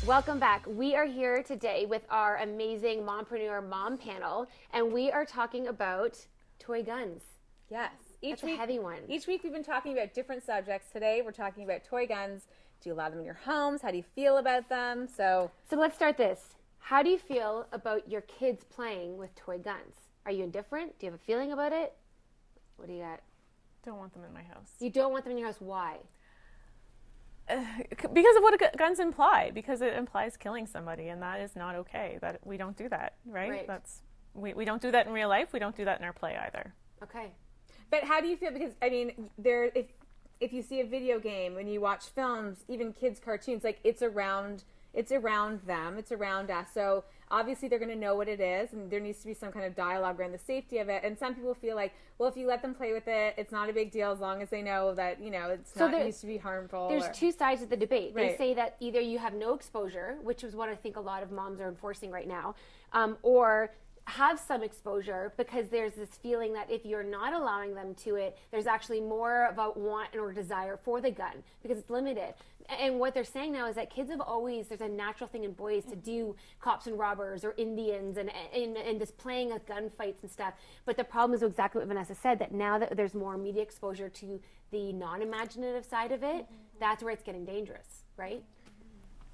Welcome back. We are here today with our amazing mompreneur mom panel, and we are talking about toy guns. Yes. That's a heavy one. Each week we've been talking about different subjects. Today we're talking about toy guns. Do you allow them in your homes? How do you feel about them? So let's start this. How do you feel about your kids playing with toy guns? Are you indifferent? Do you have a feeling about it? What do you got? Don't want them in my house. You don't want them in your house. Why? Because of what guns imply. Because it implies killing somebody, and that is not okay. That we don't do that, right? We don't do that in real life. We don't do that in our play either. Okay. But how do you feel? Because I mean, if you see a video game, when you watch films, even kids' cartoons, like it's around them, it's around us. So obviously they're going to know what it is, and there needs to be some kind of dialogue around the safety of it. And some people feel like, well, if you let them play with it, it's not a big deal as long as they know that, it's not used to be harmful. There's two sides of the debate. Right. They say that either you have no exposure, which is what I think a lot of moms are enforcing right now, or have some exposure, because there's this feeling that if you're not allowing them to it, there's actually more of a want or desire for the gun because it's limited. And what they're saying now is that kids have always, there's a natural thing in boys to do cops and robbers or Indians and just playing with gunfights and stuff. But the problem is exactly what Vanessa said, that now that there's more media exposure to the non-imaginative side of it, that's where it's getting dangerous, right?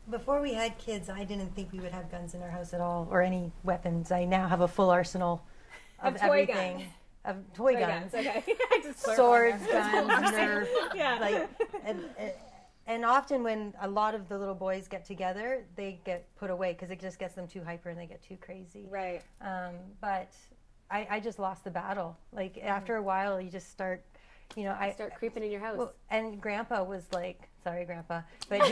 Before we had kids, I didn't think we would have guns in our house at all, or any weapons. I now have a full arsenal of toy everything. Guns. Of toy guns. Okay. Swords, guns, Nerf. Yeah. And often when a lot of the little boys get together, they get put away because it just gets them too hyper and they get too crazy. Right. But I just lost the battle. Like after a while, you just start, I start creeping in your house. Well, and Grandpa was like, sorry, Grandpa, but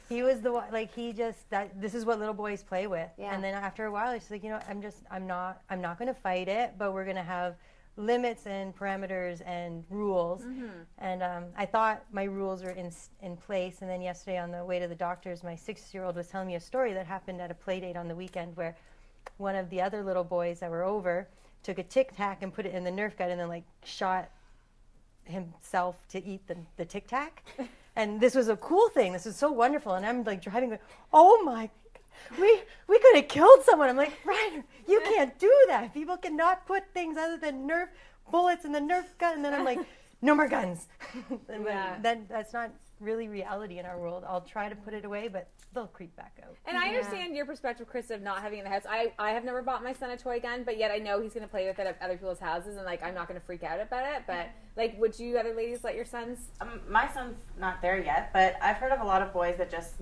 he was the one, like this is what little boys play with. Yeah. And then after a while, it's like, I'm not going to fight it, but we're going to have limits and parameters and rules. Mm-hmm. And I thought my rules were in place. And then yesterday on the way to the doctor's, my 6-year-old was telling me a story that happened at a play date on the weekend where one of the other little boys that were over took a Tic Tac and put it in the Nerf gun and then shot himself to eat the Tic Tac. And this was a cool thing. This was so wonderful. And I'm driving, going, oh my, we could have killed someone. I'm like, Ryder, you can't do that. People cannot put things other than Nerf bullets in the Nerf gun. And then I'm like, no more guns. Then that's not really reality in our world. I'll try to put it away, but they'll creep back out. And I understand your perspective, Chris, of not having it in the house. I have never bought my son a toy gun, but yet I know he's going to play with it at other people's houses, and I'm not going to freak out about it. But would you other ladies let your sons? My son's not there yet, but I've heard of a lot of boys that just,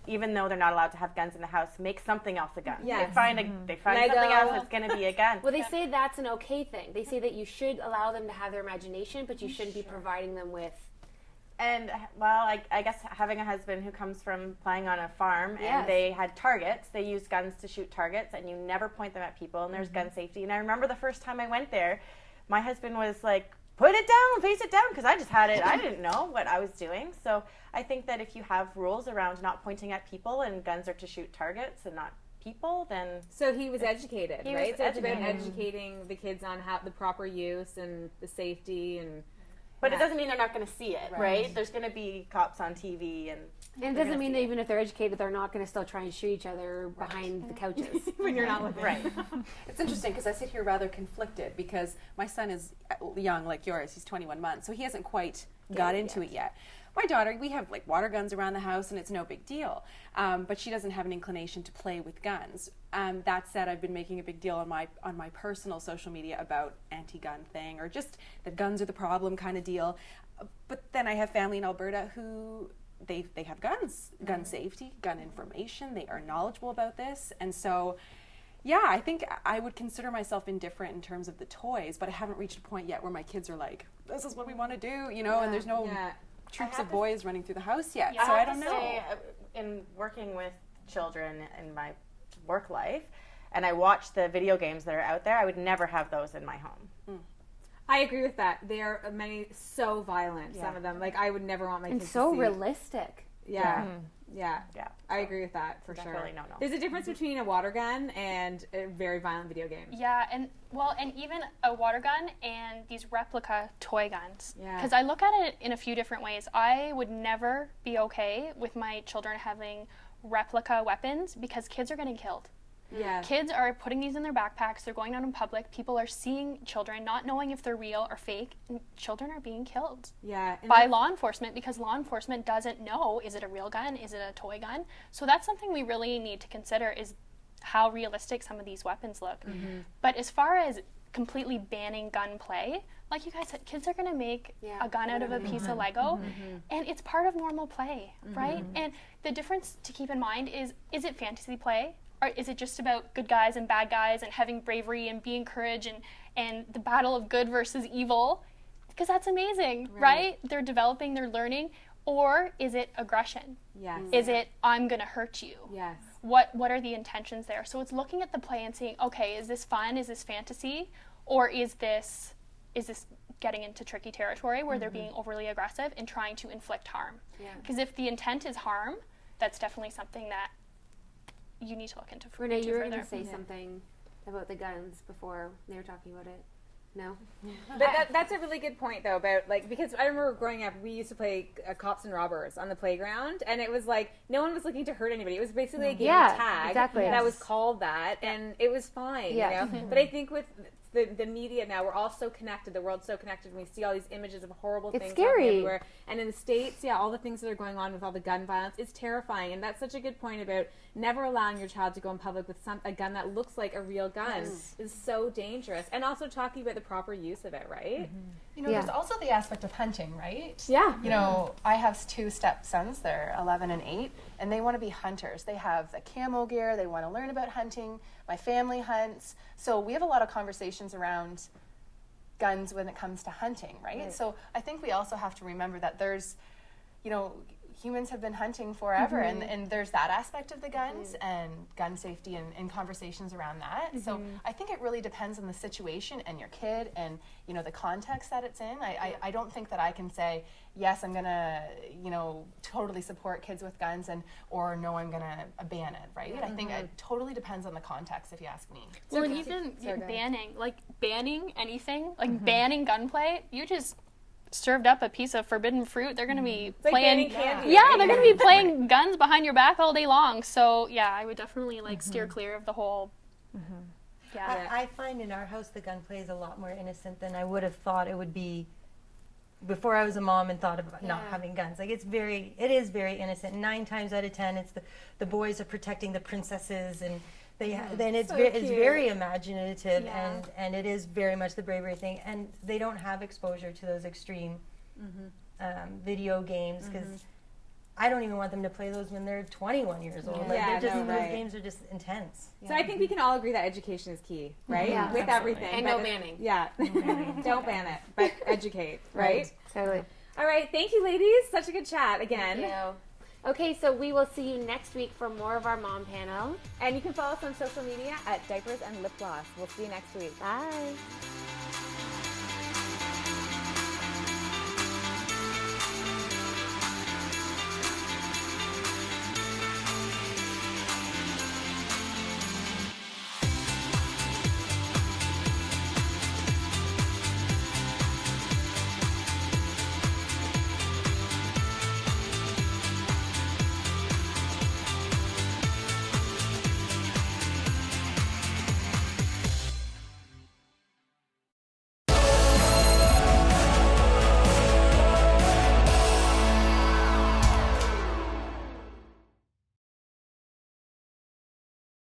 even though they're not allowed to have guns in the house, make something else a gun. Yes. They find something else that's going to be a gun. Well, they say that's an okay thing. They say that you should allow them to have their imagination, but you shouldn't be providing them with. And, well, I guess having a husband who comes from playing on a farm, and they had targets, they used guns to shoot targets, and you never point them at people, and there's gun safety. And I remember the first time I went there, my husband was like, put it down, face it down, because I just had it. I didn't know what I was doing. So I think that if you have rules around not pointing at people and guns are to shoot targets and not people, then... So he was educated, right? So it's about educated. educating the kids on how the proper use and the safety and... But it doesn't mean they're not going to see it, right? There's going to be cops on TV. And it doesn't mean that even if they're educated, they're not going to still try and shoot each other behind the couches. when you're not looking. Right. It's interesting because I sit here rather conflicted because my son is young like yours. He's 21 months, so he hasn't quite got into it yet. My daughter, we have water guns around the house and it's no big deal, but she doesn't have an inclination to play with guns. That said, I've been making a big deal on my personal social media about anti-gun thing, or just that guns are the problem kind of deal. But then I have family in Alberta who they have guns, gun safety, gun information. They are knowledgeable about this, and so. Yeah, I think I would consider myself indifferent in terms of the toys, but I haven't reached a point yet where my kids are like, this is what we want to do, and there's no troops of boys running through the house yet, so I don't know. Say, in working with children in my work life, and I watch the video games that are out there, I would never have those in my home. I agree with that. They are so violent, some of them. I would never want my kids to see. And so realistic. Yeah. I agree with that for Definitely sure. no. There's a difference between a water gun and a very violent video game. Yeah, and even a water gun and these replica toy guns. Yeah. Because I look at it in a few different ways. I would never be okay with my children having replica weapons because kids are getting killed. Yeah. Kids are putting these in their backpacks. They're going out in public. People are seeing children, not knowing if they're real or fake. And children are being killed by law enforcement because law enforcement doesn't know, is it a real gun? Is it a toy gun? So that's something we really need to consider, is how realistic some of these weapons look. But as far as completely banning gunplay, like you guys said, kids are going to make a gun out of a piece of Lego, and it's part of normal play, right? And the difference to keep in mind is it fantasy play? Or is it just about good guys and bad guys and having bravery and being courage and the battle of good versus evil? Because that's amazing, right? They're developing, they're learning. Or is it aggression? Yes. Is it, I'm going to hurt you? Yes. What are the intentions there? So it's looking at the play and saying, okay, is this fun? Is this fantasy? Or is this getting into tricky territory where they're being overly aggressive and trying to inflict harm? Because if the intent is harm, that's definitely something that you need to look into. Renee, you were going to say something about the guns before they were talking about it. No? But that's a really good point, though, about, like, because I remember growing up, we used to play cops and robbers on the playground, and it was like, no one was looking to hurt anybody. It was basically a game of tag that was called that, and it was fine, you know? But I think with the media now, we're all so connected, the world's so connected, and we see all these images of horrible things happening everywhere. And in the States, all the things that are going on with all the gun violence is terrifying, and that's such a good point about never allowing your child to go in public with a gun that looks like a real gun is so dangerous. And also talking about the proper use of it, right? You know, there's also the aspect of hunting, right? Yeah. You know, I have 2 stepsons, they're 11 and 8, and they want to be hunters. They have the camo gear, they want to learn about hunting. My family hunts. So we have a lot of conversations around guns when it comes to hunting, right? So I think we also have to remember that there's, you know, humans have been hunting forever, and there's that aspect of the guns and gun safety and conversations around that. So I think it really depends on the situation and your kid and, you know, the context that it's in. I don't think that I can say, yes, I'm going to, you know, totally support kids with guns or no, I'm going to ban it, right? I think it totally depends on the context, if you ask me. Well, and even banning anything, like banning gunplay, you just served up a piece of forbidden fruit, they're going to be playing candy, they're going to be playing guns behind your back all day long. So I would definitely steer clear of the whole I find in our house the gunplay is a lot more innocent than I would have thought it would be before I was a mom and thought about not having guns. Like it is very innocent. 9 times out of 10 it's the boys are protecting the princesses, and then it's very imaginative, and it is very much the bravery thing, and they don't have exposure to those extreme video games, because I don't even want them to play those when they're 21 years old. Those games are just intense. So I think we can all agree that education is key, right? With everything. And no banning. Yeah. Don't ban it, but educate, right? Totally. All right. Thank you, ladies. Such a good chat again. Thank you. Okay, so we will see you next week for more of our mom panel. And you can follow us on social media at Diapers and Lip Gloss. We'll see you next week. Bye.